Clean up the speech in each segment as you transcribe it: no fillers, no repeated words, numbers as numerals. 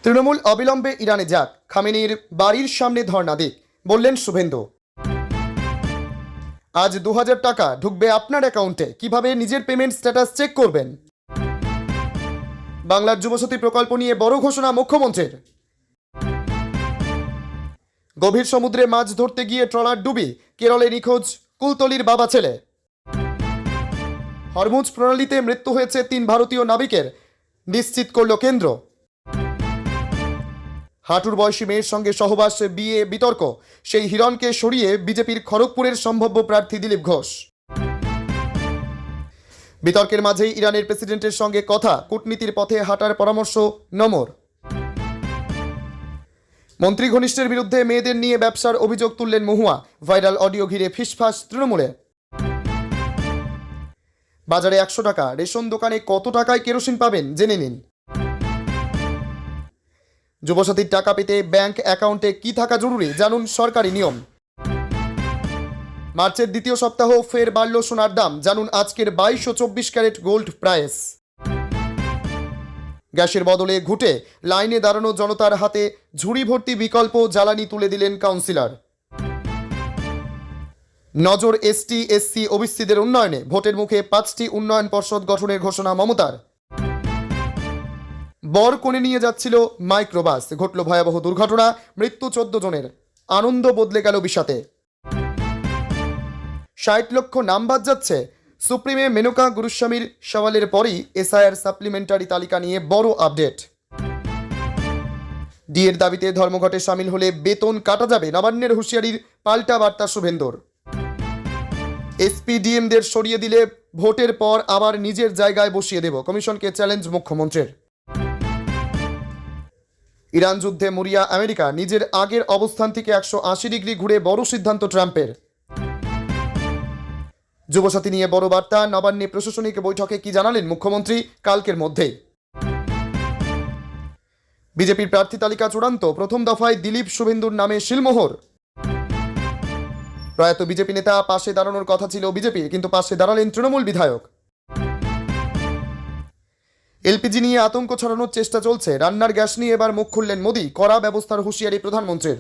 তৃণমূল অবিলম্বে ইরানে যাক, খামেনির বাড়ির সামনে ধর্ণা দিক, বললেন শুভেন্দু। আজ 2000 টাকা ঢুকবে আপনার অ্যাকাউন্টে, কিভাবে নিজের পেমেন্ট স্ট্যাটাস চেক করবেন? বাংলার যুবশক্তি প্রকল্প নিয়ে বড় ঘোষণা মুখ্যমন্ত্রীর। গভীর সমুদ্রে মাছ ধরতে গিয়ে ট্রলার ডুবি, কেরলে নিখোঁজ কুলতলির বাবা ছেলে। হরমুজ প্রণালীতে মৃত্যু হয়েছে 3 ভারতীয় নাবিকের, নিশ্চিত করল কেন্দ্র। হাঁটুর বয়সী মেয়ের সঙ্গে সহবাস, বিয়ে বিতর্ক, সেই হিরণকে সরিয়ে বিজেপির খড়গপুরের সম্ভাব্য প্রার্থী দিলীপ ঘোষ। বিতর্কের মাঝেই ইরানের প্রেসিডেন্টের সঙ্গে কথা, কূটনীতির পথে হাঁটার পরামর্শ নমর। মন্ত্রী ঘনিষ্ঠের বিরুদ্ধে মেয়েদের নিয়ে ব্যবসার অভিযোগ তুললেন মহুয়া, ভাইরাল অডিও ঘিরে ফিসফাস তৃণমূলে। বাজারে 100 টাকা, রেশন দোকানে কত টাকায় কেরোসিন পাবেন জেনে নিন। যুবসাথীর টাকা পেতে ব্যাংক অ্যাকাউন্টে কি থাকা জরুরি, জানুন সরকারি নিয়ম। মার্চের দ্বিতীয় সপ্তাহ ফের বাড়ল সোনার দাম, জানুন আজকের 22 ও 24 ক্যারেট গোল্ড প্রাইস। গ্যাসের বদলে ঘুঁটে, লাইনে দাঁড়ানো জনতার হাতে ঝুড়ি ভর্তি বিকল্প জ্বালানি তুলে দিলেন কাউন্সিলর। নজর এসটি এসসি ওবিসিদের উন্নয়নে, ভোটের মুখে 5টি উন্নয়ন পর্ষদ গঠনের ঘোষণা মমতার। বর কোণে নিয়ে যাচ্ছিল মাইক্রোবাস, ঘটল ভয়াবহ দুর্ঘটনা, মৃত্যু 14 জনের, আনন্দ বদলে গেল বিষাদে। 60 লক্ষ নাম বাদ যাচ্ছে, সুপ্রিমে মেনকা গুরুস্বামীর সওয়ালের পরই এসআইআর সাপ্লিমেন্টারি তালিকা নিয়ে বড় আপডেট। ডিএর দাবিতে ধর্মঘটে সামিল হলে বেতন কাটা যাবে, নবান্নের হুঁশিয়ারির পাল্টা বার্তা শুভেন্দুর। এসপিডিএমদের সরিয়ে দিলে ভোটের পর আবার নিজের জায়গায় বসিয়ে দেব, কমিশনকে চ্যালেঞ্জ মুখ্যমন্ত্রীর। ইরান যুদ্ধে মরিয়া আমেরিকা, নিজের আগের অবস্থান থেকে 180 ডিগ্রি ঘুরে বড় সিদ্ধান্ত ট্রাম্পের। যুবসাথী নিয়ে বড় বার্তা, নবান্নে প্রশাসনিক বৈঠকে কি জানালেন মুখ্যমন্ত্রী, কালকের মধ্যেই। বিজেপির প্রার্থী তালিকা চূড়ান্ত, প্রথম দফায় দিলীপ শুভেন্দুর নামে শিলমোহর। প্রয়াত বিজেপি নেতা পাশে দাঁড়ানোর কথা ছিল বিজেপির, কিন্তু পাশে দাঁড়ালেন তৃণমূল বিধায়ক। এলপিজি নিয়ে আতঙ্ক ছড়ানোর চেষ্টা চলছে, রান্নার গ্যাস নিয়ে এবার মুখ খুললেন মোদি, কড়া ব্যবস্থার হুঁশিয়ারি প্রধানমন্ত্রীর।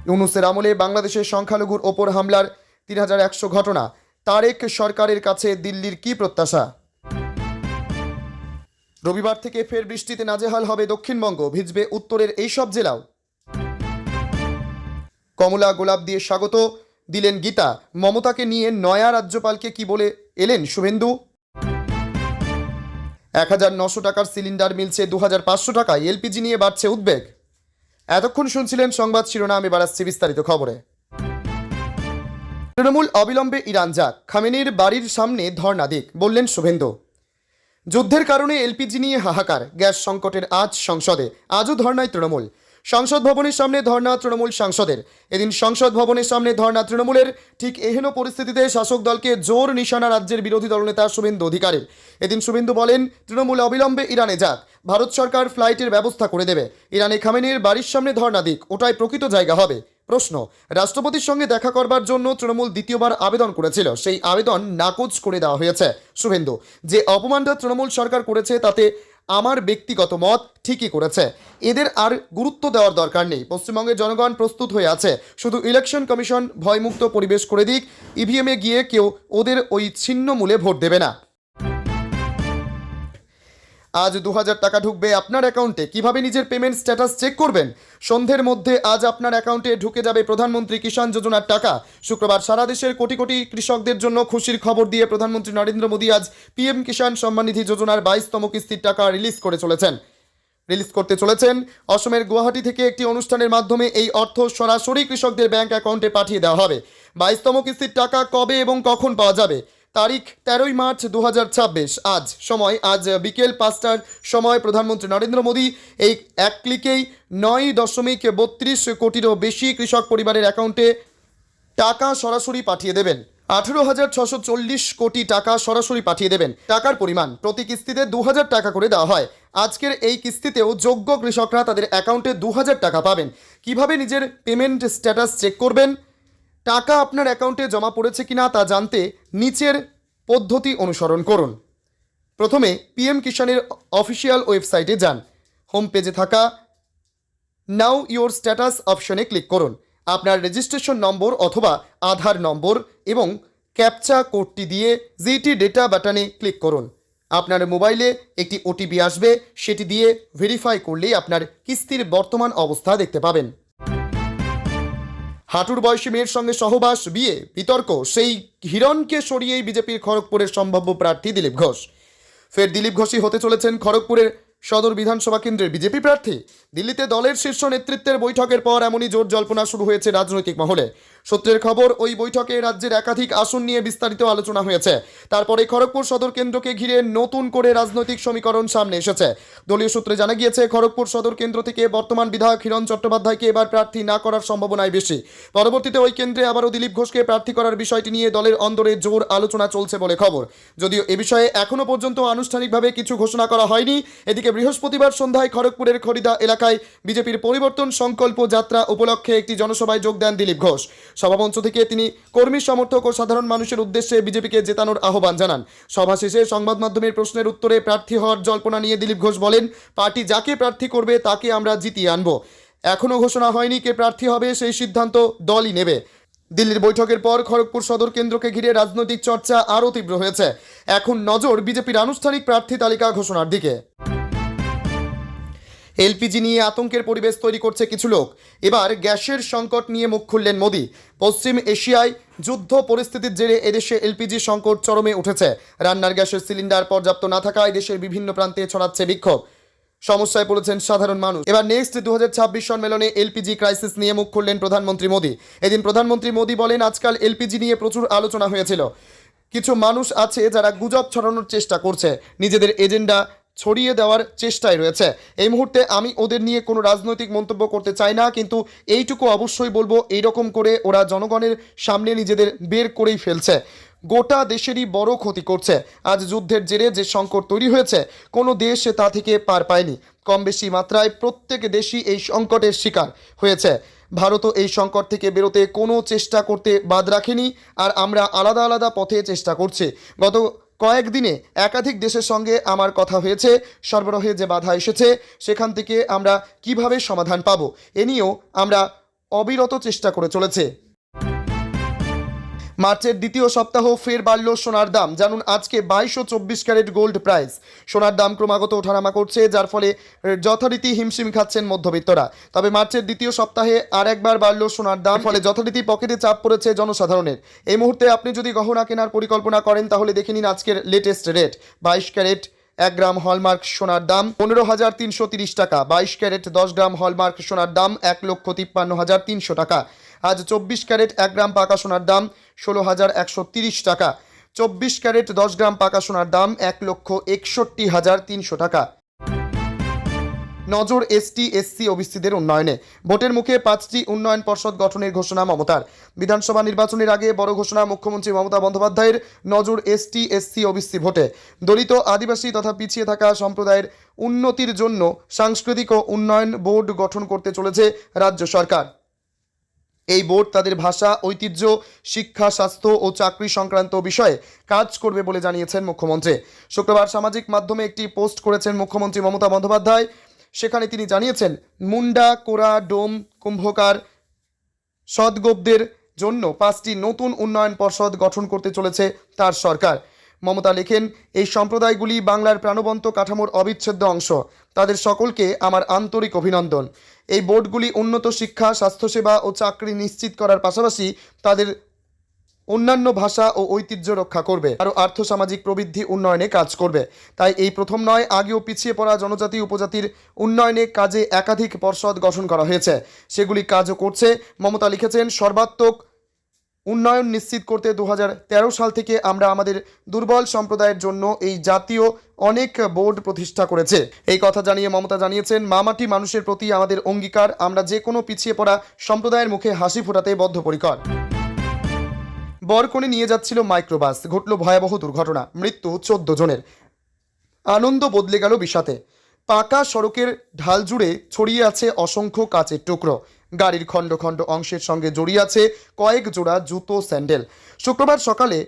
ইউনূসের আমলে বাংলাদেশের সংখ্যালঘুর ওপর হামলার 3100 ঘটনা, তারেক সরকারের কাছে দিল্লির কি প্রত্যাশা? রবিবার থেকে ফের বৃষ্টিতে নাজেহাল হবে দক্ষিণবঙ্গ, ভিজবে উত্তরের এই সব জেলাও। কমলা গোলাপ দিয়ে স্বাগত দিলেন গীতা, মমতাকে নিয়ে নয়া রাজ্যপালকে কি বলে এলেন শুভেন্দু। 1900 টাকার সিলিন্ডার মিলছে 2500 টাকায়, এলপিজি নিয়ে বাড়ছে উদ্বেগ। এতক্ষণ শুনছিলেন সংবাদ শিরোনাম, এবার আসছে বিস্তারিত খবরে। তৃণমূল অবিলম্বে ইরান যাক, খামেনির বাড়ির সামনে ধর্ণা দিক, বললেন শুভেন্দু। যুদ্ধের কারণে এলপিজি নিয়ে হাহাকার, গ্যাস সংকটের আজ সংসদে, আজও ধর্ণায় তৃণমূল। সংসদ ভবনের সামনে ধর্ণা তৃণমূল সাংসদের। এদিন সংসদ ভবনের সামনে ধর্ণা তৃণমূলের। ঠিক এহেন পরিস্থিতিতে শাসক দলকে জোর নিশানা রাজ্যের বিরোধী দলনেতা শুভেন্দু অধিকারীর। এদিন শুভেন্দু বলেন, তৃণমূল অবিলম্বে ইরানে যাক, ভারত সরকার ফ্লাইটের ব্যবস্থা করে দেবে। ইরানে খামেনির বাড়ির সামনে ধর্ণা দিক, ওটাই প্রকৃত জায়গা হবে। প্রশ্ন, রাষ্ট্রপতির সঙ্গে দেখা করবার জন্য তৃণমূল দ্বিতীয়বার আবেদন করেছিল, সেই আবেদন নাকচ করে দেওয়া হয়েছে। শুভেন্দু, যে অপমানটা তৃণমূল সরকার করেছে তাতে আমার ব্যক্তিগত মত, ঠিকই করেছে, এদের আর গুরুত্ব দেওয়ার দরকার নেই। পশ্চিমবঙ্গের জনগণ প্রস্তুত হয়ে আছে, শুধু ইলেকশন কমিশন ভয়মুক্ত পরিবেশ করে দিক, ইভিএমে গিয়ে কেউ ওদের ওই ছিন্নমূলে ভোট দেবে না। আজ 2000 টাকা ঢুকবে আপনার অ্যাকাউন্টে, কিভাবে নিজের পেমেন্ট স্ট্যাটাস চেক করবেন? সন্ধ্যের মধ্যে আজ আপনার অ্যাকাউন্টে ঢুকে যাবে প্রধানমন্ত্রী কিষাণ যোজনার টাকা। শুক্রবার সারা দেশের কোটি কোটি কৃষকদের জন্য খুশির খবর দিয়ে প্রধানমন্ত্রী নরেন্দ্র মোদী আজ পিএম কিষাণ সম্মান নিধি যোজনার 22তম কিস্তির টাকা রিলিজ করতে চলেছেন। অসমের গুয়াহাটি থেকে একটি অনুষ্ঠানের মাধ্যমে এই অর্থ সরাসরি কৃষকদের ব্যাংক অ্যাকাউন্টে পাঠিয়ে দেওয়া হবে। 22তম কিস্তির টাকা কবে এবং কখন পাওয়া যাবে? তারিখ 13ই মার্চ 2026, আজ বিকেল 5টার সময় প্রধানমন্ত্রী নরেন্দ্র মোদী এই এক ক্লিকেই 9.32 কোটিরও বেশি কৃষক পরিবারের অ্যাকাউন্টে টাকা সরাসরি পাঠিয়ে দেবেন। 18,640 কোটি টাকা সরাসরি পাঠিয়ে দেবেন। টাকার পরিমাণ প্রতি কিস্তিতে 2000 টাকা করে দেওয়া হয়। আজকের এই কিস্তিতেও যোগ্য কৃষকরা তাদের অ্যাকাউন্টে 2000 টাকা পাবেন। কিভাবে নিজের পেমেন্ট স্ট্যাটাস চেক করবেন, টাকা আপনার অ্যাকাউন্টে জমা পড়েছে কিনা তা জানতে নিচের পদ্ধতি অনুসরণ করুন। প্রথমে পিএম কিষাণের অফিসিয়াল ওয়েবসাইটে যান, হোম পেজে থাকা নাও ইওর স্ট্যাটাস অপশনে ক্লিক করুন। আপনার রেজিস্ট্রেশন নম্বর অথবা আধার নম্বর এবং ক্যাপচা কোডটি দিয়ে জিটি ডেটা বাটনে ক্লিক করুন। আপনার মোবাইলে একটি ওটিপি আসবে, সেটি দিয়ে ভেরিফাই করলেই আপনার কিস্তির বর্তমান অবস্থা দেখতে পাবেন। হাঁটুর বয়সী মেয়ের সঙ্গে সহবাস, বিয়ে, বিতর্ক, সেই হিরণকে সরিয়েই বিজেপির খড়গপুরের সম্ভাব্য প্রার্থী দিলীপ ঘোষ। ফের দিলীপ ঘোষই হতে চলেছেন খড়গপুরের সদর বিধানসভা কেন্দ্রের বিজেপি প্রার্থী। দিল্লিতে দলের শীর্ষ নেতৃত্বের বৈঠকের পর এমনই জোর জল্পনা শুরু হয়েছে রাজনৈতিক মহলে। সূত্রের খবর, ওই বৈঠকে রাজ্যের একাধিক আসন নিয়ে বিস্তারিত আলোচনা হয়েছে। তারপরে খড়গপুর সদর কেন্দ্রকে ঘিরে নতুন করে রাজনৈতিক সমীকরণ সামনে এসেছে। দলীয় সূত্রে জানা গিয়েছে, খড়গপুর সদর কেন্দ্র থেকে বর্তমান বিধায়ক হিরণ চট্টোপাধ্যায়কে এবার প্রার্থী না করার সম্ভাবনাই বেশি। পরবর্তীতে ওই কেন্দ্রে আবারও দিলীপ ঘোষকে প্রার্থী করার বিষয়টি নিয়ে দলের অন্দরে জোর আলোচনা চলছে বলে খবর। যদিও এ বিষয়ে এখনও পর্যন্ত আনুষ্ঠানিকভাবে কিছু ঘোষণা করা হয়নি। এদিকে বৃহস্পতিবার সন্ধ্যায় খড়গপুরের খড়িদা এলাকায় বিজেপির পরিবর্তন সংকল্প যাত্রা উপলক্ষে একটি জনসভায় যোগ দেন দিলীপ ঘোষ। সভামঞ্চ থেকে তিনি কর্মী, সমর্থক ও সাধারণ মানুষের উদ্দেশ্যে বিজেপিকে জেতানোর আহ্বান জানান। সভা শেষে সংবাদ মাধ্যমের প্রশ্নের উত্তরে প্রার্থী হওয়ার জল্পনা নিয়ে দিলীপ ঘোষ বলেন, পার্টি যাকে প্রার্থী করবে তাকে আমরা জিতিয়ে আনব। এখনও ঘোষণা হয়নি কে প্রার্থী হবে, সেই সিদ্ধান্ত দলই নেবে। দিল্লির বৈঠকের পর খড়গপুর সদর কেন্দ্রকে ঘিরে রাজনৈতিক চর্চা আরও তীব্র হয়েছে। এখন নজর বিজেপির আনুষ্ঠানিক প্রার্থী তালিকা ঘোষণার দিকে। এলপিজি নিয়ে আতঙ্কের পরিবেশ তৈরি করছে কিছু লোক। এবার গ্যাসের সংকট নিয়ে মুখ খুললেন মোদি। পশ্চিম এশিয়ায় যুদ্ধ পরিস্থিতির জেরে এদেশে এলপিজি সংকট চরমে উঠেছে। রান্নার গ্যাসের সিলিন্ডার পর্যাপ্ত না থাকায় দেশের বিভিন্ন প্রান্তে ছড়াচ্ছে বিক্ষোভ। সমস্যায় পড়েছেন সাধারণ মানুষ। এবার নেক্সট 2026 সম্মেলনে এলপিজি ক্রাইসিস নিয়ে মুখ খুললেন প্রধানমন্ত্রী মোদি। এদিন প্রধানমন্ত্রী মোদি বলেন, আজকাল এলপিজি নিয়ে প্রচুর আলোচনা হয়েছিল। কিছু মানুষ আছে যারা গুজব ছড়ানোর চেষ্টা করছে, নিজেদের এজেন্ডা ছড়িয়ে দেওয়ার চেষ্টায় রয়েছে। এই মুহূর্তে আমি ওদের নিয়ে কোনো রাজনৈতিক মন্তব্য করতে চাই না, কিন্তু এইটুকু অবশ্যই বলবো, এইরকম করে ওরা জনগণের সামনে নিজেদের বের করেই ফেলছে, গোটা দেশেরই বড় ক্ষতি করছে। আজ যুদ্ধের জেরে যে সংকট তৈরি হয়েছে, কোনো দেশ তা থেকে পার পায়নি। কম বেশি মাত্রায় প্রত্যেক দেশই এই সংকটের শিকার হয়েছে। ভারতও এই সংকট থেকে বেরোতে কোনো চেষ্টা করতে বাদ রাখেনি, আর আমরা আলাদা আলাদা পথে চেষ্টা করছি। গত কয়েকদিনে একাধিক দেশের সঙ্গে আমার কথা হয়েছে। সরবরাহে যে বাধা এসেছে, সেখান থেকে আমরা কিভাবে সমাধান পাব, এ নিয়েও আমরা অবিরত চেষ্টা করে চলেছে। মার্চের দ্বিতীয় সপ্তাহ ফের বাড়ল সোনার দাম। জানুন আজকে 22 ও 24 ক্যারেট গোল্ড প্রাইস। সোনার দাম ক্রমাগত ওঠানামা করছে, যার ফলে যথারীতি হিমশিম খাচ্ছেন মধ্যবিত্তরা। তবে মার্চের দ্বিতীয় সপ্তাহে আর একবার বাড়ল সোনার দাম, ফলে যথারীতি পকেটে চাপ পড়েছে জনসাধারণের। এই মুহূর্তে আপনি যদি গহনা কেনার পরিকল্পনা করেন, তাহলে দেখে নিন আজকের লেটেস্ট রেট। 22 ক্যারেট 1 গ্রাম হলমার্ক সোনার দাম 15,330 টাকা। 22 ক্যারেট 10 গ্রাম হলমার্ক সোনার দাম 1,53,300 টাকা। আজ 24 ক্যারেট 1 গ্রাম পাকা সোনার দাম 16,130 টাকা। 24 ক্যারেট 10 গ্রাম পাকা সোনার দাম 1,61,300 টাকা। নজর এসটি এসসি ওবিসিদের উন্নয়নে। ভোটের মুখে 5টি উন্নয়ন পর্ষদ গঠনের ঘোষণা মমতার। বিধানসভা নির্বাচনের আগে বড় ঘোষণা মুখ্যমন্ত্রী মমতা বন্দ্যোপাধ্যায়ের। নজর এসটি এসসি ওবিসি ভোটে। দলিত, আদিবাসী তথা পিছিয়ে থাকা সম্প্রদায়ের উন্নতির জন্য সাংস্কৃতিক ও উন্নয়ন বোর্ড গঠন করতে চলেছে রাজ্য সরকার। এই বোর্ড তাদের ভাষা, ঐতিহ্য, শিক্ষা, স্বাস্থ্য ও চাকরি সংক্রান্ত বিষয়ে কাজ করবে বলে জানিয়েছেন মুখ্যমন্ত্রী। শুক্রবার সামাজিক মাধ্যমে একটি পোস্ট করেছেন মুখ্যমন্ত্রী মমতা বন্দ্যোপাধ্যায়। সেখানে তিনি জানিয়েছেন, মুন্ডা, কোরা, ডোম, কুম্ভকার, সদগোপদের জন্য 5টি নতুন উন্নয়ন পর্ষদ গঠন করতে চলেছে তার সরকার। মমতা লেখেন, এই সম্প্রদায়গুলি বাংলার প্রাণবন্ত কাঠামোর অবিচ্ছেদ্য অংশ। তাদের সকলকে আমার আন্তরিক অভিনন্দন। এই বোর্ডগুলি উন্নত শিক্ষা, স্বাস্থ্যসেবা ও চাকরি নিশ্চিত করার পাশাপাশি তাদের অন্যান্য ভাষা ও ঐতিহ্য রক্ষা করবে, আরও আর্থসামাজিক প্রবৃদ্ধি উন্নয়নে কাজ করবে। তাই এই প্রথম নয়, আগেও পিছিয়ে পড়া জনজাতি উপজাতির উন্নয়নে কাজে একাধিক পর্ষদ গঠন করা হয়েছে, সেগুলি কাজও করছে। মমতা লিখেছেন, সর্বাত্মক উন্নয়ন নিশ্চিত করতে 2013 সাল থেকে আমরা আমাদের দুর্বল সম্প্রদায়ের জন্য এই জাতীয় অনেক বোর্ড প্রতিষ্ঠা করেছে। এই কথা জানিয়ে মমতা জানিয়েছেন, মামাটি মানুষের প্রতি আমাদের অঙ্গীকার, আমরা যে কোনো পিছিয়ে পড়া সম্প্রদায়ের মুখে হাসি ফোটাতে বদ্ধপরিকর। বরকনে নিয়ে যাচ্ছিল মাইক্রোবাস, ঘটল ভয়াবহ দুর্ঘটনা, মৃত্যু 14 জনের। আনন্দ বদলে গেল বিষাদে। পাকা সড়কের ঢাল জুড়ে ছড়িয়ে আছে অসংখ্য কাচের টুকরো। গাড়ির খণ্ড খণ্ড অংশের সঙ্গে জড়িয়ে আছে কয়েক জোড়া জুতো, স্যান্ডেল। শুক্রবার সকালে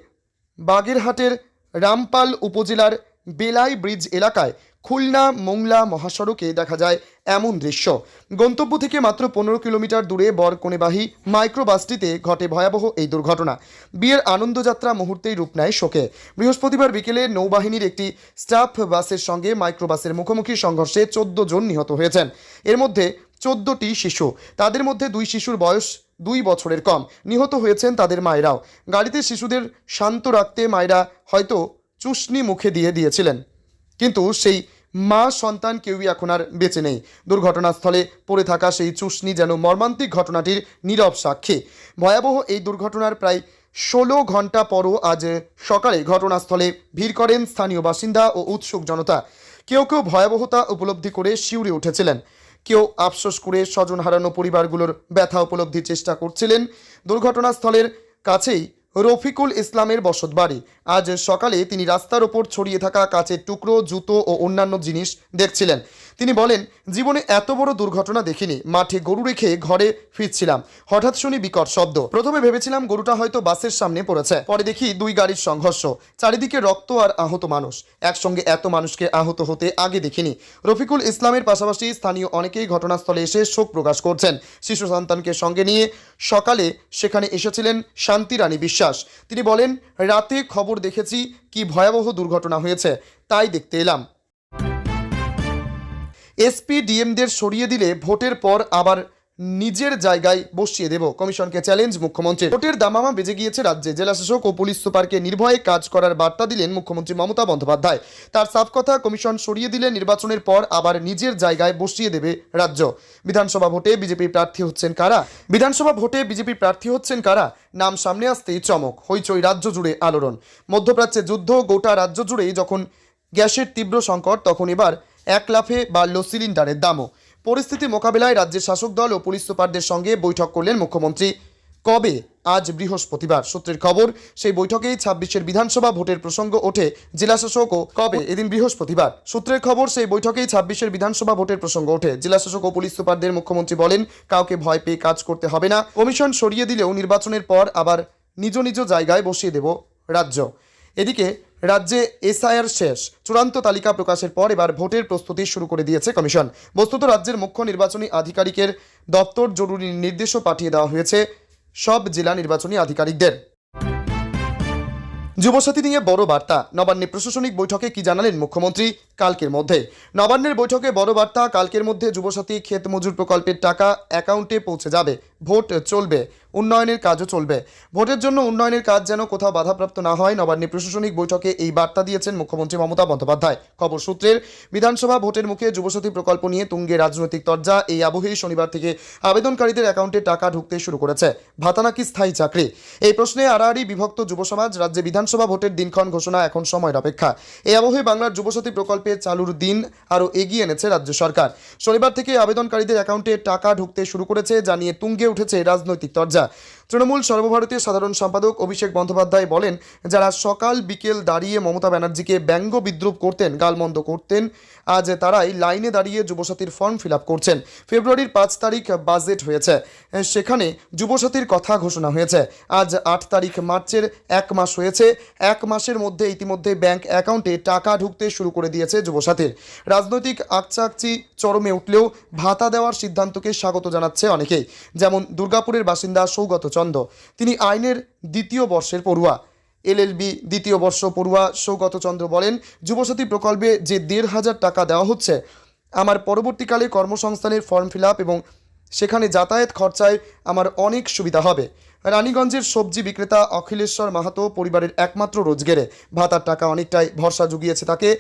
বাগেরহাটের রামপাল উপজেলার বেলাই ব্রিজ এলাকায় খুলনা মোংলা মহাসড়কে দেখা যায় এমন দৃশ্য। গন্তব্য থেকে মাত্র 15 কিলোমিটার দূরে বরকনেবাহী মাইক্রোবাসটিতে ঘটে ভয়াবহ এই দুর্ঘটনা। বিয়ের আনন্দযাত্রা মুহূর্তেই রূপ নেয় শোকে। বৃহস্পতিবার বিকেলে নৌবাহিনীর একটি স্টাফ বাসের সঙ্গে মাইক্রোবাসের মুখোমুখি সংঘর্ষে 14 জন নিহত হয়েছেন। এর মধ্যে 14টি শিশু, তাদের মধ্যে 2 শিশুর বয়স 2 বছরের কম। নিহত হয়েছেন তাদের মায়েরাও। গাড়িতে শিশুদের শান্ত রাখতে মায়েরা হয়তো চুষনি মুখে দিয়েছিলেন, কিন্তু সেই মা সন্তান কেউই এখন আর বেঁচে নেই। দুর্ঘটনাস্থলে পড়ে থাকা সেই চুষনি যেন মর্মান্তিক ঘটনাটির নীরব সাক্ষী। ভয়াবহ এই দুর্ঘটনার প্রায় 16 ঘন্টা পরও আজ সকালে ঘটনাস্থলে ভিড় করেন স্থানীয় বাসিন্দা ও উৎসুক জনতা। কেউ কেউ ভয়াবহতা উপলব্ধি করে শিউরে উঠেছিলেন, কেউ আফসোস করে স্বজন হারানো পরিবারগুলোর ব্যথা উপলব্ধির চেষ্টা করছিলেন। দুর্ঘটনাস্থলের কাছেই রফিকুল ইসলামের বসতবাড়ি। আজ সকালে তিনি রাস্তার ওপর ছড়িয়ে থাকা কাচের টুকরো, জুতো ও অন্যান্য জিনিস দেখছিলেন। তিনি বলেন, জীবনে এত বড় দুর্ঘটনা দেখিনি। মাঠে গরু রেখে ঘরে ফিরছিলাম, হঠাৎ শুনি বিকট শব্দ। প্রথমে ভেবেছিলাম গরুটা হয়তো বাসের সামনে পড়েছে, পরে দেখি 2 গাড়ির সংঘর্ষ, চারিদিকে রক্ত আর আহত মানুষ। একসঙ্গে এত মানুষকে আহত হতে আগে দেখিনি। রফিকুল ইসলামের পাশাপাশি স্থানীয় অনেকেই ঘটনাস্থলে এসে শোক প্রকাশ করছেন। শিশু সন্তানকে সঙ্গে নিয়ে সকালে সেখানে এসেছিলেন শান্তি রানী বিশ্বাস। তিনি বলেন, রাতে খবর দেখেছি কি ভয়াবহ দুর্ঘটনা হয়েছে, তাই দেখতে এলাম। এসপি ডিএমদের সরিয়ে দিলে ভোটের পর আবার নিজের জায়গায় বসিয়ে দেব, কমিশনকে চ্যালেঞ্জ মুখ্যমন্ত্রী। ভোটের দামামা বেজে গিয়েছে রাজ্যে। জেলাশাসক ও পুলিশ সুপারকে নির্ভয়ে কাজ করার বার্তা দিলেন মুখ্যমন্ত্রী মমতা বন্দ্যোপাধ্যায়। তার সাফ কথা, কমিশন সরিয়ে দিলে নির্বাচনের পর আবার নিজের জায়গায় বসিয়ে দেবে রাজ্য। বিধানসভা ভোটে বিজেপি প্রার্থী হচ্ছেন কারা? নাম সামনে আসতেই চমক, হইচই রাজ্য জুড়ে আলোড়ন। মধ্যপ্রাচ্যে যুদ্ধ, গোটা রাজ্য জুড়েই যখন গ্যাসের তীব্র সংকট, তখন এবার 1 লাফে বাড়ল সিলিন্ডারের দামও। পরিস্থিতি মোকাবেলায় রাজ্যের শাসক দল ও পুলিশ সুপারদের সঙ্গে বৈঠক করলেন মুখ্যমন্ত্রী। কবে? আজ বৃহস্পতিবার। সূত্রের খবর, সেই বৈঠকেই 26-এর বিধানসভা ভোটের প্রসঙ্গ ওঠে। জেলাশাসক ও এদিন বৃহস্পতিবার। সূত্রের খবর, সেই বৈঠকেই 26-এর বিধানসভা ভোটের প্রসঙ্গ ওঠে। জেলাশাসক ও পুলিশ সুপারদের মুখ্যমন্ত্রী বলেন, কাউকে ভয় পেয়ে কাজ করতে হবে না। কমিশন সরিয়ে দিলেও নির্বাচনের পর আবার নিজ নিজ জায়গায় বসিয়ে দেব রাজ্য। এদিকে রাজ্যে এসআইআর শেষ, চূড়ান্ত তালিকা প্রকাশের পর এবার ভোটের প্রস্তুতি শুরু করে দিয়েছে কমিশন। বস্তুত রাজ্যের মুখ্য নির্বাচনী আধিকারিকের দপ্তর জরুরি নির্দেশও পাঠিয়ে দেওয়া হয়েছে সব জেলা নির্বাচনী আধিকারিকদের। যুবসাথী নিয়ে বড় বার্তা। নবান্নে প্রশাসনিক বৈঠকে কি জানালেন মুখ্যমন্ত্রী? কালকের মধ্যে। নবান্নের বৈঠকে বড় বার্তা, কালকের মধ্যে যুবসাথী ক্ষেত মজুর প্রকল্পের টাকা অ্যাকাউন্টে পৌঁছে যাবে। ভোট চলবে, উন্নয়নের কাজও চলবে। ভোটের জন্য উন্নয়নের কাজ যেন কোথাও বাধাপ্রাপ্ত না হয়, নবান্নে প্রশাসনিক বৈঠকে এই বার্তা দিয়েছেন মুখ্যমন্ত্রী মমতা বন্দ্যোপাধ্যায়। খবর সূত্রের, বিধানসভা ভোটের মুখে যুবসাথী প্রকল্প নিয়ে তুঙ্গে রাজনৈতিক তরজা। এই আবহেই শনিবার থেকে আবেদনকারীদের অ্যাকাউন্টে টাকা ঢুকতে শুরু করেছে। ভাতা নাকি স্থায়ী চাকরি? এই প্রশ্নে আড়াআড়ি বিভক্ত যুব সমাজ। রাজ্যে বিধানসভা ভোটের দিনক্ষণ ঘোষণা এখন সময়ের অপেক্ষা। এই আবহে বাংলার যুবসাথী প্রকল্পে চালুর দিন আরও এগিয়ে এনেছে রাজ্য সরকার। শনিবার থেকে আবেদনকারীদের অ্যাকাউন্টে টাকা ঢুকতে শুরু করেছে, জানিয়ে তুঙ্গে উঠেছে রাজনৈতিক তরজা। তৃণমূল সর্বভারতীয় সাধারণ সম্পাদক অভিষেক বন্দ্যোপাধ্যায় বলেন, যারা সকাল বিকেল দাঁড়িয়ে মমতা ব্যানার্জিকে ব্যঙ্গ বিদ্রুপ করতেন, গালমন্দ করতেন, আজ তারাই লাইনে দাঁড়িয়ে যুবসাথীর ফর্ম ফিল আপ করছেন। ফেব্রুয়ারির 5 তারিখ বাজেট হয়েছে, সেখানে যুবসাথীর কথা ঘোষণা হয়েছে। আজ 8 তারিখ, মার্চের 1 মাস হয়েছে। 1 মাসের মধ্যে ইতিমধ্যে ব্যাংক অ্যাকাউন্টে টাকা ঢুকতে শুরু করে দিয়েছে যুবসাথীর। রাজনৈতিক আকচাকচি চরমে উঠলেও ভাতা দেওয়ার সিদ্ধান্তকে স্বাগত জানাচ্ছে অনেকেই। যেমন দুর্গাপুরের বাসিন্দা সৌগত চন্দ, তিনি আইনের 2য় বর্ষের পড়ুয়া। LLB 2য় বর্ষ পড়ুয়া সৌগত চন্দ্র বলেন, যুবসাথী প্রকল্পে যে 1,500 টাকা দেওয়া হচ্ছে, আমার পরবর্তীকালে কর্মসংস্থানের ফর্ম ফিল আপ এবং সেখানে যাতায়াত খরচায় আমার অনেক সুবিধা হবে। রানীগঞ্জের সবজি বিক্রেতা অখিলেশ্বর মাহাতো পরিবারের একমাত্র রোজগারে ভাতার টাকা অনেকটাই ভরসা জুগিয়েছে তাকে।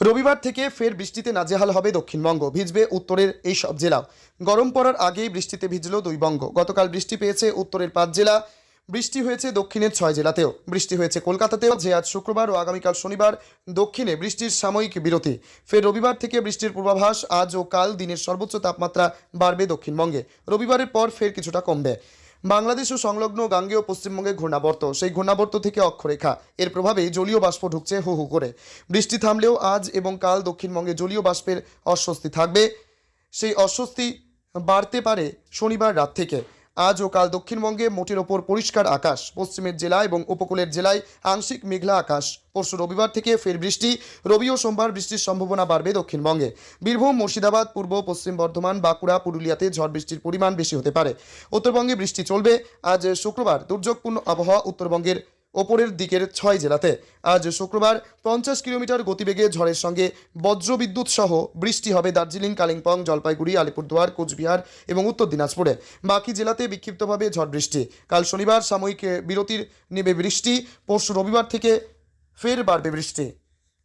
রবিবার থেকে ফের বৃষ্টিতে নাজেহাল হবে দক্ষিণবঙ্গ, ভিজবে উত্তরের এই সব জেলা। গরম পড়ার আগেই বৃষ্টিতে ভিজল 2 বঙ্গ। গতকাল বৃষ্টি পেয়েছে উত্তরের 5 জেলা, বৃষ্টি হয়েছে দক্ষিণের 6 জেলাতেও, বৃষ্টি হয়েছে কলকাতাতেও। যে আজ শুক্রবার ও আগামীকাল শনিবার দক্ষিণে বৃষ্টির সাময়িক বিরতি। ফের রবিবার থেকে বৃষ্টির পূর্বাভাস। আজ ও কাল দিনের সর্বোচ্চ তাপমাত্রা বাড়বে দক্ষিণবঙ্গে, রবিবারের পর ফের কিছুটা কমবে। বাংলাদেশ ও সংলগ্ন গাঙ্গেয় পশ্চিমবঙ্গে ঘূর্ণাবর্ত, সেই ঘূর্ণাবর্ত থেকে অক্ষরেখা, এর প্রভাবে জলীয় বাষ্প ঢুকছে হু হু করে। বৃষ্টি থামলেও আজ এবং কাল দক্ষিণবঙ্গে জলীয় বাষ্পের অস্বস্তি থাকবে। সেই অস্বস্তি বাড়তে পারে শনিবার রাত থেকে। আজ ও কাল দক্ষিণবঙ্গে মোটের ওপর পরিষ্কার আকাশ, পশ্চিমের জেলা এবং উপকূলের জেলায় আংশিক মেঘলা আকাশ। পরশু রবিবার থেকে ফের বৃষ্টি, রবি ও সোমবার বৃষ্টির সম্ভাবনা বাড়বে দক্ষিণবঙ্গে। বীরভূম, মুর্শিদাবাদ, পূর্ব পশ্চিম বর্ধমান, বাঁকুড়া, পুরুলিয়াতে ঝড় বৃষ্টির পরিমাণ বেশি হতে পারে। উত্তরবঙ্গে বৃষ্টি চলবে। আজ শুক্রবার দুর্যোগপূর্ণ আবহাওয়া উত্তরবঙ্গের ওপরের দিকের 6 জেলাতে। আজ শুক্রবার 50 কিলোমিটার গতিবেগে ঝড়ের সঙ্গে বজ্রবিদ্যুৎ সহ বৃষ্টি হবে দার্জিলিং, কালিম্পং, জলপাইগুড়ি, আলিপুরদুয়ার, কোচবিহার এবং উত্তর দিনাজপুরে। বাকি জেলাতে বিক্ষিপ্তভাবে ঝড় বৃষ্টি। কাল শনিবার সাময়িক বিরতির নেবে বৃষ্টি। পরশু রবিবার থেকে ফের বাড়বে বৃষ্টি।